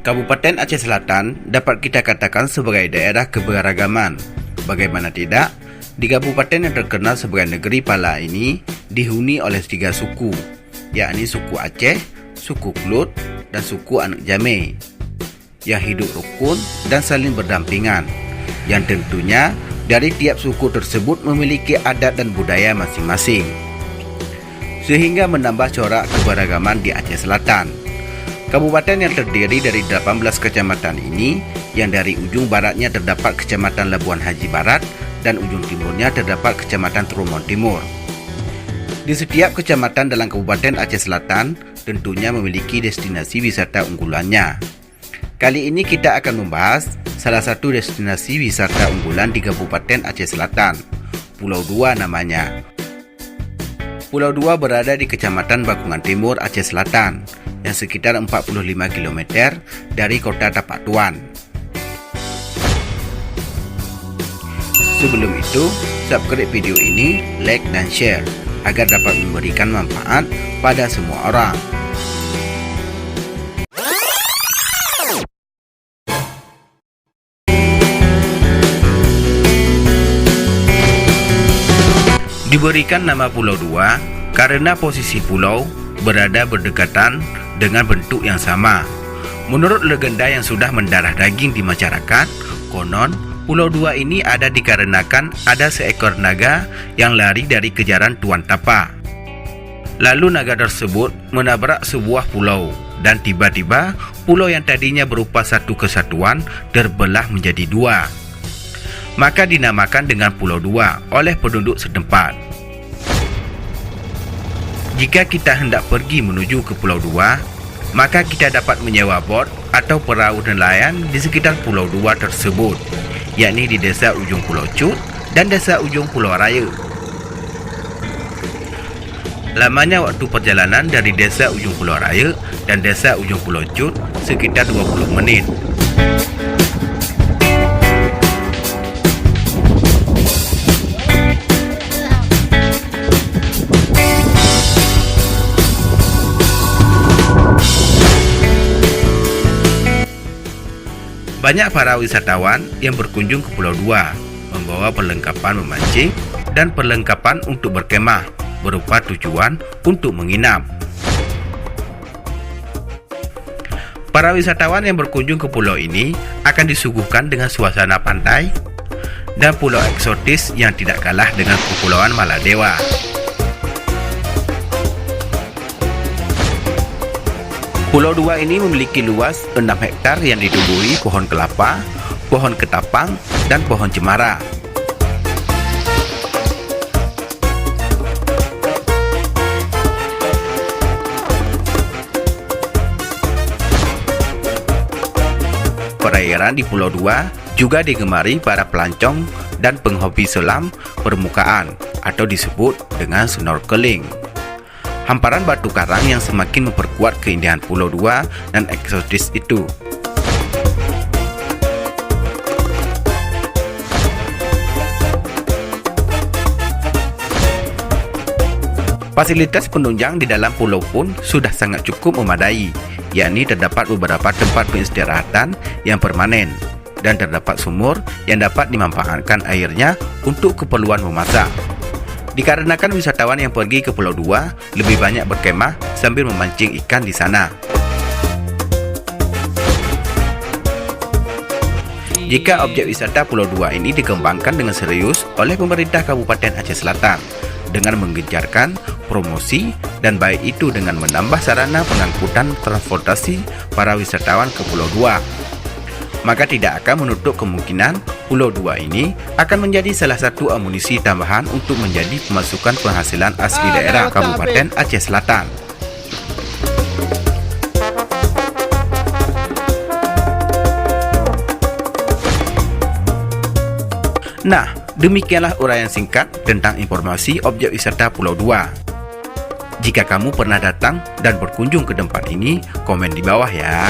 Kabupaten Aceh Selatan dapat kita katakan sebagai daerah keberagaman. Bagaimana tidak, di kabupaten yang terkenal sebagai negeri pala ini dihuni oleh 3 suku, yakni suku Aceh, suku Klut, dan suku Anak Jamé, yang hidup rukun dan saling berdampingan, yang tentunya dari tiap suku tersebut memiliki adat dan budaya masing-masing, sehingga menambah corak keberagaman di Aceh Selatan. Kabupaten yang terdiri dari 18 kecamatan ini, yang dari ujung baratnya terdapat Kecamatan Labuan Haji Barat dan ujung timurnya terdapat Kecamatan Tromon Timur. Di setiap kecamatan dalam Kabupaten Aceh Selatan tentunya memiliki destinasi wisata unggulannya. Kali ini kita akan membahas salah satu destinasi wisata unggulan di Kabupaten Aceh Selatan, Pulau Dua namanya. Pulau Dua berada di Kecamatan Bakungan Timur, Aceh Selatan, yang sekitar 45 km dari kota Tapak Tuan. Sebelum itu, subscribe video ini, like dan share agar dapat memberikan manfaat pada semua orang. Diberikan nama Pulau Dua karena posisi pulau berada berdekatan dengan bentuk yang sama. Menurut legenda yang sudah mendarah daging di masyarakat, konon Pulau Dua ini ada dikarenakan ada seekor naga yang lari dari kejaran Tuan Tapa. Lalu naga tersebut menabrak sebuah pulau, dan tiba-tiba pulau yang tadinya berupa satu kesatuan terbelah menjadi 2. Maka dinamakan dengan Pulau Dua oleh penduduk setempat. Jika kita hendak pergi menuju ke Pulau Dua, maka kita dapat menyewa bot atau perahu nelayan di sekitar Pulau Dua tersebut, yakni di desa ujung Pulau Cut dan desa ujung Pulau Raya. Lamanya waktu perjalanan dari desa ujung Pulau Raya dan desa ujung Pulau Cut sekitar 20 menit. Banyak para wisatawan yang berkunjung ke Pulau Dua membawa perlengkapan memancing dan perlengkapan untuk berkemah berupa tujuan untuk menginap. Para wisatawan yang berkunjung ke pulau ini akan disuguhkan dengan suasana pantai dan pulau eksotis yang tidak kalah dengan Kepulauan Maladewa. Pulau Dua ini memiliki luas 6 hektar yang ditumbuhi pohon kelapa, pohon ketapang, dan pohon cemara. Perairan di Pulau Dua juga digemari para pelancong dan penghobi selam permukaan atau disebut dengan snorkeling. Hamparan batu karang yang semakin memperkuat keindahan Pulau Dua dan eksotis itu. Fasilitas penunjang di dalam pulau pun sudah sangat cukup memadai, yakni terdapat beberapa tempat peristirahatan yang permanen dan terdapat sumur yang dapat dimanfaatkan airnya untuk keperluan memasak. Dikarenakan wisatawan yang pergi ke Pulau Dua lebih banyak berkemah sambil memancing ikan di sana. Jika objek wisata Pulau Dua ini dikembangkan dengan serius oleh pemerintah Kabupaten Aceh Selatan dengan menggencarkan promosi dan baik itu dengan menambah sarana pengangkutan transportasi para wisatawan ke Pulau Dua, maka tidak akan menutup kemungkinan Pulau Dua ini akan menjadi salah satu amunisi tambahan untuk menjadi pemasukan penghasilan asli daerah Kabupaten Aceh Selatan. Nah, demikianlah uraian singkat tentang informasi objek wisata Pulau Dua. Jika kamu pernah datang dan berkunjung ke tempat ini, komen di bawah ya.